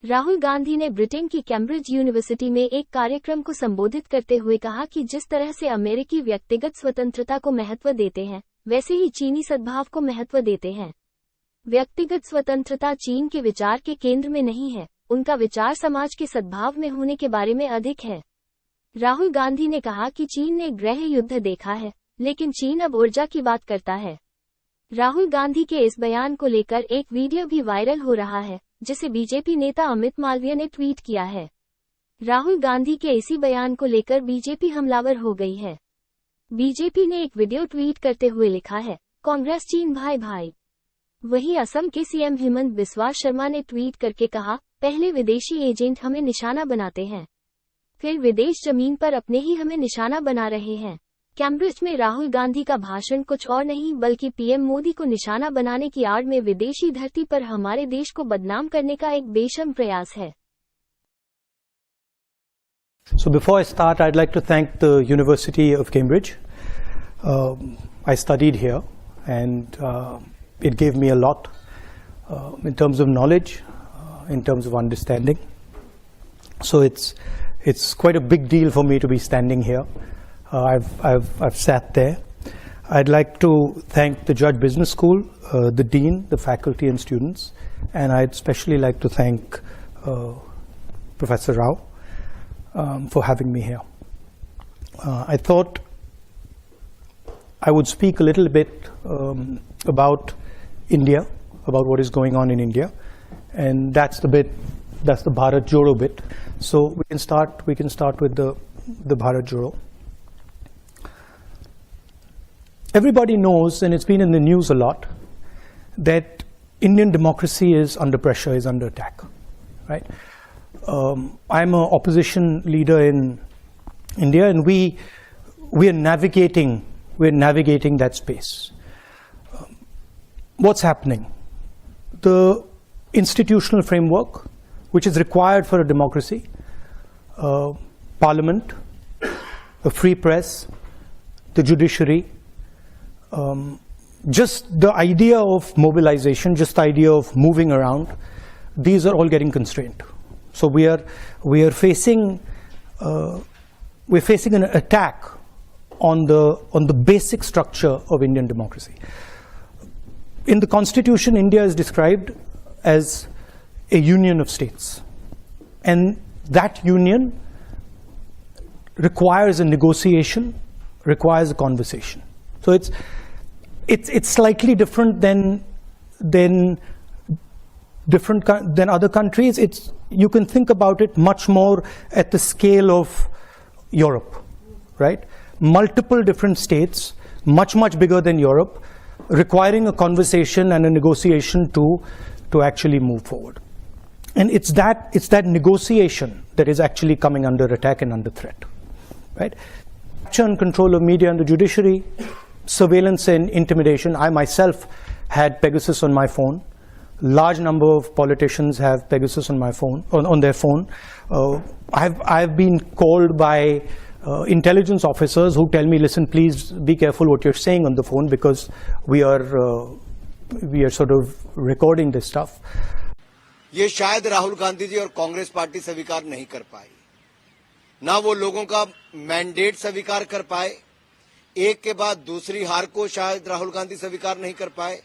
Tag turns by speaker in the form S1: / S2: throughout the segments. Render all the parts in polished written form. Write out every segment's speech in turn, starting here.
S1: राहुल गांधी ने ब्रिटेन की Cambridge university में एक कार्यक्रम को संबोधित करते हुए कहा कि जिस तरह से अमेरिकी व्यक्तिगत स्वतंत्रता को महत्व देते हैं, वैसे ही चीनी सद्भाव को महत्व देते हैं। व्यक्तिगत स्वतंत्रता चीन के विचार के केंद्र में नहीं है, उनका विचार समाज के सद्भाव में होने के बारे में अधिक है। राहुल गांधी ने कहा कि चीन ने गृह युद्ध देखा है, लेकिन चीन अब ऊर्जा की बात करता है। राहुल गांधी के इस बयान को लेकर एक वीडियो भी वायरल हो रहा है, जिसे बीजेपी नेता अमित मालवीय ने ट्वीट किया है। राहुल गांधी के इसी बयान को लेकर बीजेपी हमलावर हो गई है। बीजेपी ने एक वीडियो ट्वीट करते हुए लिखा है, कांग्रेस चीन भाई भाई। वहीं असम के सीएम हेमंत बिस्वा शर्मा ने ट्वीट करके कहा, पहले विदेशी एजेंट हमें निशाना बनाते हैं, फिर विदेश जमीन पर अपने ही हमें निशाना बना रहे हैं। कैम्ब्रिज में राहुल गांधी का भाषण कुछ और नहीं बल्कि पीएम मोदी को निशाना बनाने की आड़ में विदेशी धरती पर हमारे देश को बदनाम करने का एक बेशर्म प्रयास है।
S2: So before I start, I'd like to thank the University of Cambridge. I studied here and it gave me a lot in terms of knowledge, in terms of understanding. So it's quite a big deal for me to be standing here. I've sat there. I'd like to thank the Judge Business School, the Dean, the faculty and students, and I'd especially like to thank Professor Rao for having me here. I thought I would speak a little bit about India, about what is going on in India, and that's the Bharat Jodo bit. So we can start with the Bharat Jodo. Everybody knows, and it's been in the news a lot, that Indian democracy is under pressure, is under attack, right? I'm an opposition leader in India, and we're navigating that space. What's happening? The institutional framework, which is required for a democracy, parliament, a free press, the judiciary, just the idea of mobilization, just the idea of moving around, these are all getting constrained. So we are facing an attack on the basic structure of Indian democracy. In the Constitution, India is described as a union of states, and that union requires a negotiation, requires a conversation. So it's slightly different than other countries. You can think about it much more at the scale of Europe, right? Multiple different states, much bigger than Europe, requiring a conversation and a negotiation to actually move forward. And it's that negotiation that is actually coming under attack and under threat, right? Capture and control of media and the judiciary, surveillance and intimidation. I myself had Pegasus on my phone. Large number of politicians have Pegasus on my phone, on their phone. I've been called by intelligence officers who tell me, listen, please be careful what you're saying on the phone because we are sort of recording this stuff.
S3: ये शायद राहुल गांधी जी और Congress party स्वीकार नहीं कर पाई, ना वो लोगों का मैंडेट स्वीकार कर पाए, एक के बाद दूसरी हार को शायद राहुल गांधी स्वीकार नहीं कर पाए,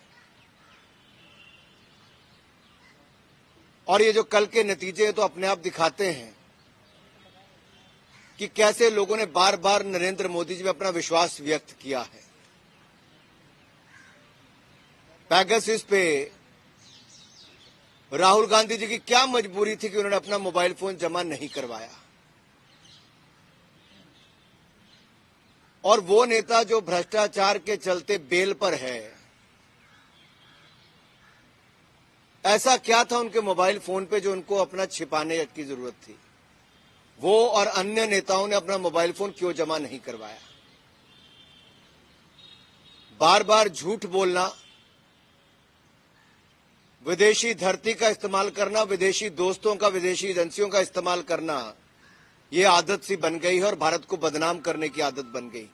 S3: और ये जो कल के नतीजे तो अपने आप दिखाते हैं कि कैसे लोगों ने बार बार नरेंद्र मोदी जी में अपना विश्वास व्यक्त किया है। पेगासस पे राहुल गांधी जी की क्या मजबूरी थी कि उन्होंने अपना मोबाइल फोन जमा नहीं करवाया, और वो नेता जो भ्रष्टाचार के चलते बेल पर है, ऐसा क्या था उनके मोबाइल फोन पे जो उनको अपना छिपाने की जरूरत थी? वो और अन्य नेताओं ने अपना मोबाइल फोन क्यों जमा नहीं करवाया? बार बार झूठ बोलना, विदेशी धरती का इस्तेमाल करना, विदेशी दोस्तों का, विदेशी एजेंसियों का इस्तेमाल करना, ये आदत सी बन गई है और भारत को बदनाम करने की आदत बन गई।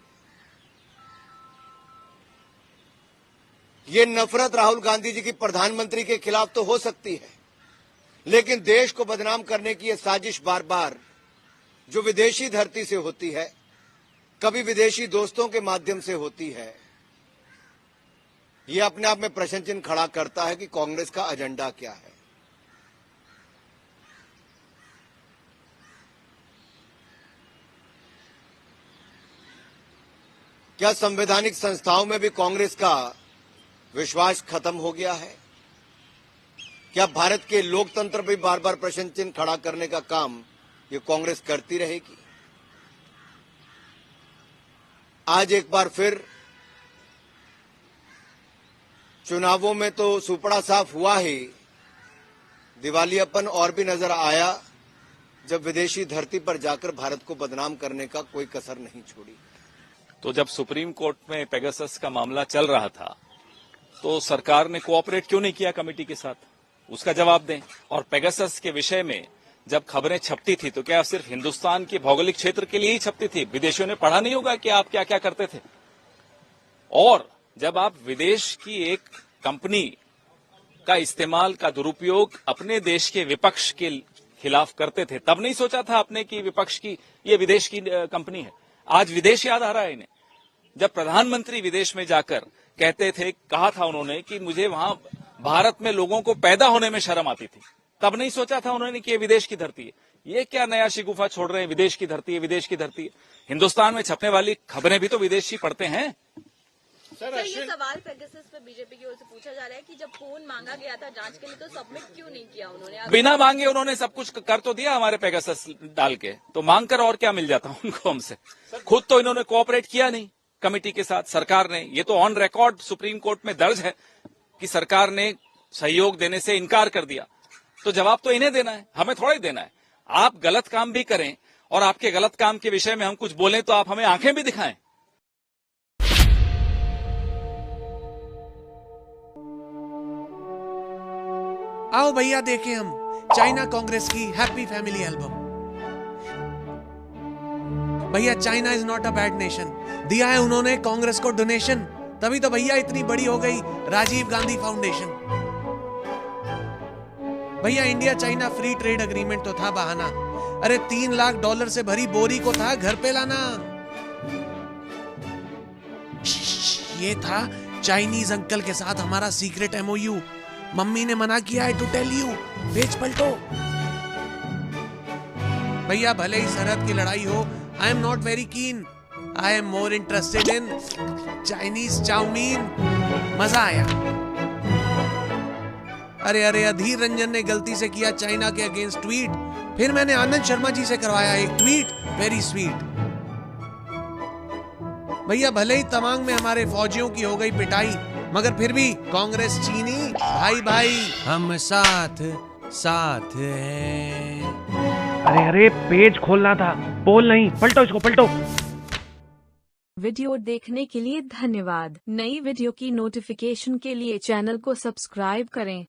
S3: ये नफरत राहुल गांधी जी की प्रधानमंत्री के खिलाफ तो हो सकती है, लेकिन देश को बदनाम करने की यह साजिश बार बार जो विदेशी धरती से होती है, कभी विदेशी दोस्तों के माध्यम से होती है, यह अपने आप में प्रश्न चिन्ह खड़ा करता है कि कांग्रेस का एजेंडा क्या है। क्या संवैधानिक संस्थाओं में भी कांग्रेस का विश्वास खत्म हो गया है? क्या भारत के लोकतंत्र पर बार बार प्रश्न चिन्ह खड़ा करने का काम ये कांग्रेस करती रहेगी? आज एक बार फिर चुनावों में तो सुपड़ा साफ हुआ ही, दिवालियापन और भी नजर आया जब विदेशी धरती पर जाकर भारत को बदनाम करने का कोई कसर नहीं छोड़ी।
S4: तो जब सुप्रीम कोर्ट में पेगासस का मामला चल रहा था तो सरकार ने कोऑपरेट क्यों नहीं किया कमेटी के साथ? उसका जवाब दें। और पेगासस के विषय में जब खबरें छपती थी तो क्या सिर्फ हिंदुस्तान के भौगोलिक क्षेत्र के लिए ही छपती थी? विदेशियों ने पढ़ा नहीं होगा कि आप क्या क्या करते थे? और जब आप विदेश की एक कंपनी का इस्तेमाल का दुरुपयोग अपने देश के विपक्ष के खिलाफ करते थे, तब नहीं सोचा था आपने कि विपक्ष की ये विदेश की कंपनी है? आज विदेश याद आ रहा है इन्हें। जब प्रधानमंत्री विदेश में जाकर कहते थे, कहा था उन्होंने कि मुझे वहां भारत में लोगों को पैदा होने में शर्म आती थी, तब नहीं सोचा था उन्होंने कि ये विदेश की धरती है। ये क्या नया शिगुफा छोड़ रहे हैं, विदेश की धरती है, विदेश की धरती है? हिंदुस्तान में छपने वाली खबरें भी तो विदेशी पढ़ते हैं।
S5: सर ये सवाल पेगासस पे बीजेपी की ओर से पूछा जा रहा है कि जब फोन मांगा गया था जांच के लिए तो सबमिट क्यों नहीं किया उन्होंने?
S4: बिना मांगे उन्होंने सब कुछ कर तो दिया हमारे पेगासस डाल के, तो मांग कर और क्या मिल जाता उनको हमसे? खुद तो इन्होंने कोऑपरेट किया नहीं कमेटी के साथ, सरकार ने। ये तो ऑन रिकॉर्ड सुप्रीम कोर्ट में दर्ज है कि सरकार ने सहयोग देने से इनकार कर दिया। तो जवाब तो इन्हें देना है, हमें थोड़ा ही देना है। आप गलत काम भी करें और आपके गलत काम के विषय में हम कुछ बोलें तो आप हमें आंखें भी दिखाएं।
S6: आओ भैया देखें हम चाइना कांग्रेस की हैप्पी फैमिली एल्बम। भैया China is not a bad nation, दिया है उन्होंने कांग्रेस को डोनेशन, तभी तो भैया इतनी बड़ी हो गई राजीव गांधी फाउंडेशन। भैया India China free trade agreement तो था बहाना, अरे $3 लाख से भरी बोरी को था घर पे लाना। ये था चाइनीज अंकल के साथ हमारा सीक्रेट MOU, मम्मी ने मना किया है टू टेल यू, पेज पलटो। भैया भले ही सरहद की लड़ाई हो, I am not very keen, I am more interested in Chinese chowmein. मजा आया। अरे अरे अधीर रंजन ने गलती से किया चाइना के अगेंस्ट ट्वीट, फिर मैंने आनंद शर्मा जी से करवाया एक ट्वीट, वेरी स्वीट। भैया भले ही तवांग में हमारे फौजियों की हो गई पिटाई, मगर फिर भी कांग्रेस चीनी भाई भाई हम साथ साथ हैं।
S7: अरे अरे पेज खोलना था, बोल नहीं, पलटो इसको पलटो।
S8: वीडियो देखने के लिए धन्यवाद। नई वीडियो की नोटिफिकेशन के लिए चैनल को सब्सक्राइब करें।